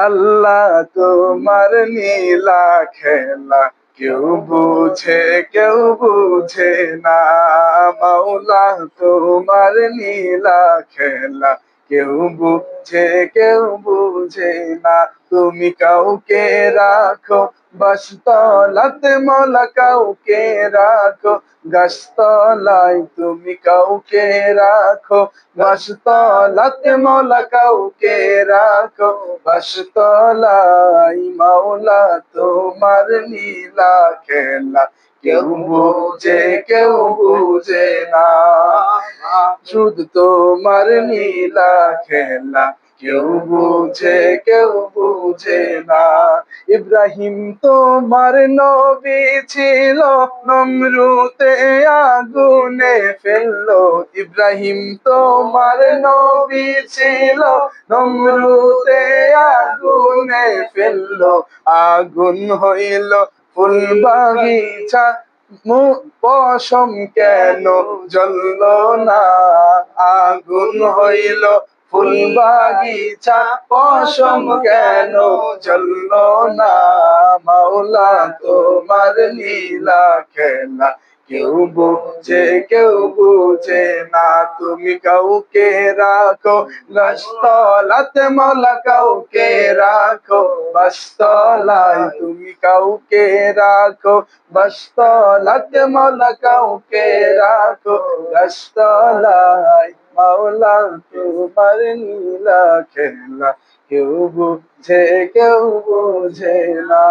আল্লাহ তোমার নীলা খেলা কেউ বুঝে কেউ বুঝে না। মাওলা তোমার নীলা খেলা কেউ বুঝে কেউ বুঝে না। তুমি কাউকে রাখো বাসতলাতে, মওলা কাউকে রাখো গাছতলায়। তুমি কাউকে রাখো বাসতলাতে, মওলা কাউকে রাখো বাসতলায়। মাওলা তোমার নীলা খেলা কেউ বুঝে কেউ বুঝে না। শুধু তোমার নীলা খেলা কেউ বুঝে কেউ বুঝে না। ইব্রাহিম তোমার নবী ছিল, নমরুদে আগুনে ফেললো। ইব্রাহিম তোমার নবী ছিল, নমরুদে আগুনে ফেললো। আগুন হইল ফুল বাগিচা, পশম কেন জ্বলল না। আগুন হইল ফুল বাগিচা, পশম কেন জ্বলল না। মাওলা তোমার নীলা খেলা কেউ বুঝে কেউ বুঝে না। তুমি কাউকে রাখো গাছতলাতে, মওলা কাউকে রাখো বাসতলায়। তুমি কাউকে রাখো বাসতলাতে, মওলা কাউকে রাখো গাছতলায়। মাওলা তোমার নীলা খেলা কেউ বুঝে কেউ বুঝে না।